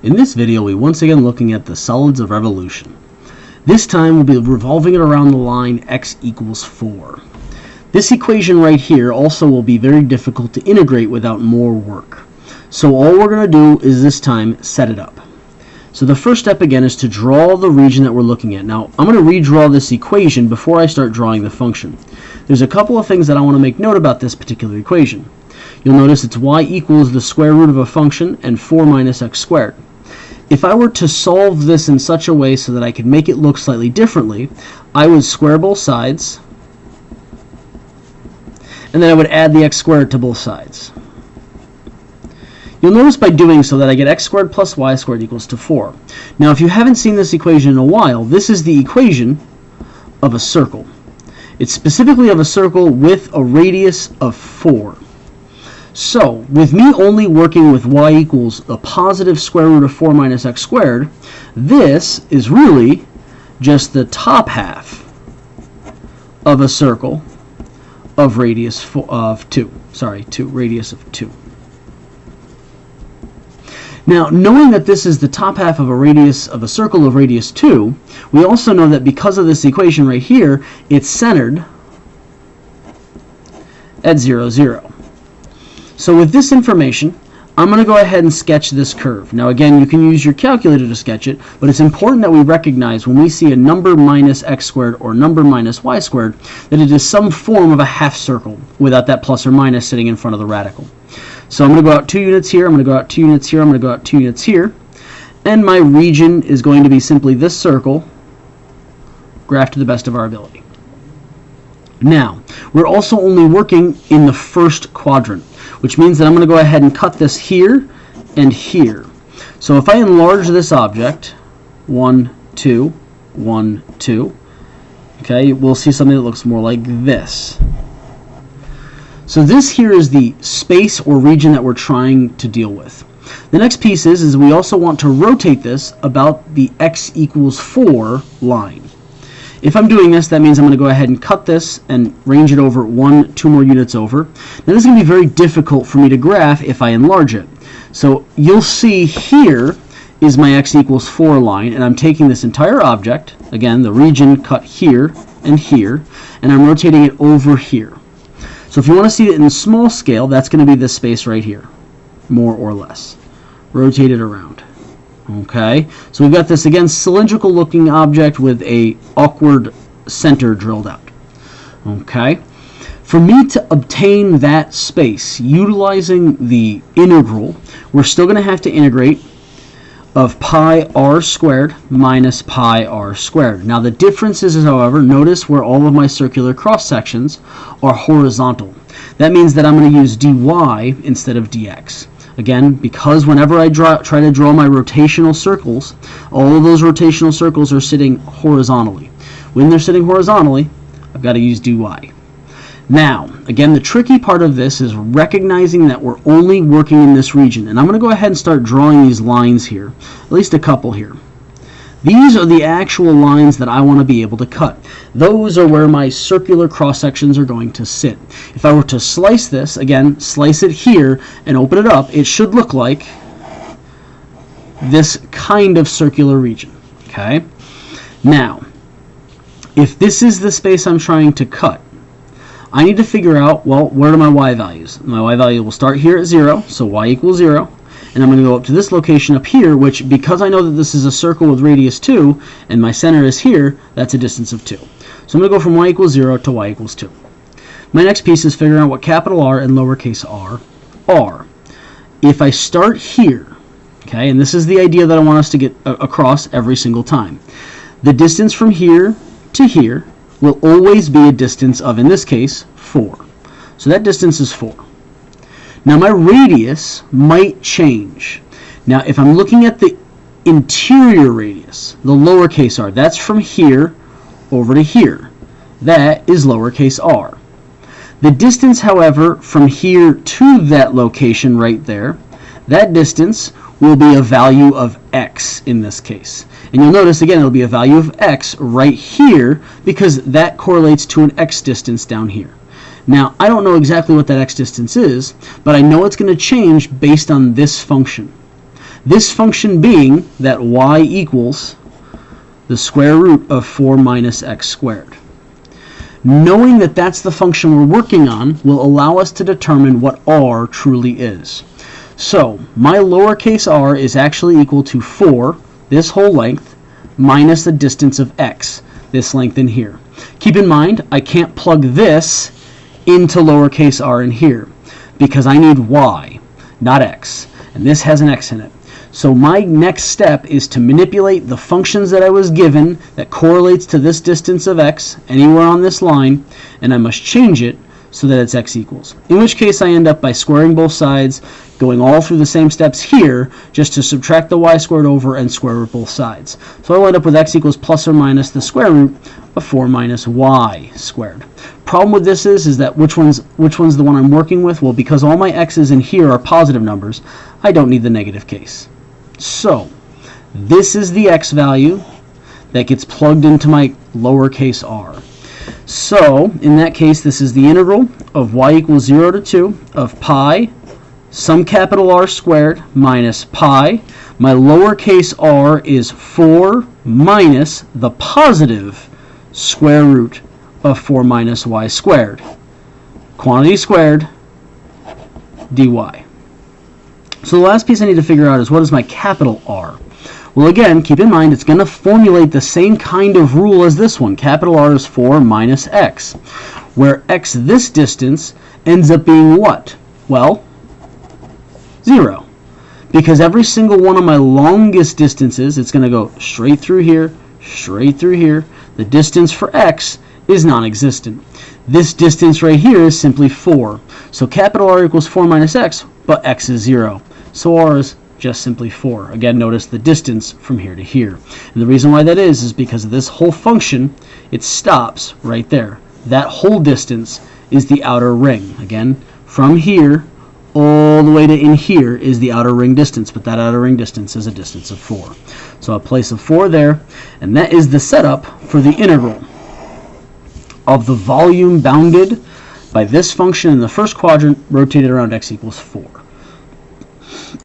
In this video, we once again looking at the solids of revolution. This time we'll be revolving it around the line x equals 4. This equation right here also will be very difficult to integrate without more work. So all we're going to do is this time set it up. So the first step again is to draw the region that we're looking at. Now I'm going to redraw this equation before I start drawing the function. There's a couple of things that I want to make note about this particular equation. You'll notice it's y equals the square root of a function and 4 minus x squared. If I were to solve this in such a way so that I could make it look slightly differently, I would square both sides, and then I would add the x squared to both sides. You'll notice by doing so that I get x squared plus y squared equals to 4. Now if you haven't seen this equation in a while, this is the equation of a circle. It's specifically of a circle with a radius of 4. So, with me only working with y equals a positive square root of 4 minus x squared, this is really just the top half of a circle of radius of 2. Radius of 2. Now, knowing that this is the top half of a radius of a circle of radius 2, we also know that because of this equation right here, it's centered at 0, 0. So with this information, I'm going to go ahead and sketch this curve. Now again, you can use your calculator to sketch it, but it's important that we recognize when we see a number minus x squared or number minus y squared that it is some form of a half circle without that plus or minus sitting in front of the radical. So I'm going to go out 2 units here, I'm going to go out 2 units here, I'm going to go out 2 units here, and my region is going to be simply this circle graphed to the best of our ability. Now, we're also only working in the first quadrant, which means that I'm going to go ahead and cut this here and here. So if I enlarge this object, 1, 2, 1, 2, okay, we'll see something that looks more like this. So this here is the space or region that we're trying to deal with. The next piece is we also want to rotate this about the x equals 4 line. If I'm doing this, that means I'm going to go ahead and cut this and range it over 1, 2 more units over. Now this is going to be very difficult for me to graph if I enlarge it. So you'll see here is my x equals 4 line, and I'm taking this entire object, again the region cut here, and I'm rotating it over here. So if you want to see it in small scale, that's going to be this space right here, more or less. Rotate it around. Okay, so we've got this again cylindrical looking object with a awkward center drilled out. Okay, for me to obtain that space utilizing the integral, we're still going to have to integrate of pi r squared minus pi r squared. Now the difference is, however, notice where all of my circular cross sections are horizontal. That means that I'm going to use dy instead of dx. Again, because whenever I try to draw my rotational circles, all of those rotational circles are sitting horizontally. When they're sitting horizontally, I've got to use dy. Now, again, the tricky part of this is recognizing that we're only working in this region. And I'm going to go ahead and start drawing these lines here, at least a couple here. These are the actual lines that I want to be able to cut. Those are where my circular cross sections are going to sit. If I were to slice this, again, slice it here and open it up, it should look like this kind of circular region. Okay? Now, if this is the space I'm trying to cut, I need to figure out, well, where are my y values? My y value will start here at 0, so y equals 0. And I'm going to go up to this location up here, which, because I know that this is a circle with radius 2, and my center is here, that's a distance of 2. So I'm going to go from y equals 0 to y equals 2. My next piece is figuring out what capital R and lowercase r are. If I start here, okay, and this is the idea that I want us to get across every single time. The distance from here to here will always be a distance of, in this case, 4. So that distance is 4. Now my radius might change. Now if I'm looking at the interior radius, the lowercase r, that's from here over to here. That is lowercase r. The distance, however, from here to that location right there, that distance will be a value of x in this case. And you'll notice again it'll be a value of x right here because that correlates to an x distance down here. Now, I don't know exactly what that x distance is, but I know it's going to change based on this function. This function being that y equals the square root of 4 minus x squared. Knowing that that's the function we're working on will allow us to determine what r truly is. So my lowercase r is actually equal to 4, this whole length, minus the distance of x, this length in here. Keep in mind, I can't plug this into lowercase r in here because I need y, not x, and this has an x in it. So my next step is to manipulate the functions that I was given that correlates to this distance of x anywhere on this line, and I must change it so that it's x equals. In which case I end up by squaring both sides, going all through the same steps here, just to subtract the y squared over and square root both sides. So I'll end up with x equals plus or minus the square root of 4 minus y squared. Problem with this is that which one's the one I'm working with? Well, because all my x's in here are positive numbers, I don't need the negative case. So this is the x value that gets plugged into my lowercase r. So in that case, this is the integral of y equals 0 to 2 of pi some capital R squared minus pi. My lowercase r is 4 minus the positive square root of 4 minus y squared. Quantity squared dy. So the last piece I need to figure out is what is my capital R? Well, again, keep in mind it's going to formulate the same kind of rule as this one. Capital R is 4 minus x, where x, this distance, ends up being what? Well, 0. Because every single one of my longest distances, it's going to go straight through here, straight through here. The distance for x is non-existent. This distance right here is simply 4. So capital R equals 4 minus x, but x is 0. So r is just simply 4. Again, notice the distance from here to here. And the reason why that is because of this whole function, it stops right there. That whole distance is the outer ring. Again, from here all the way to in here is the outer ring distance, but that outer ring distance is a distance of 4. So a place of 4 there, and that is the setup for the integral of the volume bounded by this function in the first quadrant rotated around x equals 4.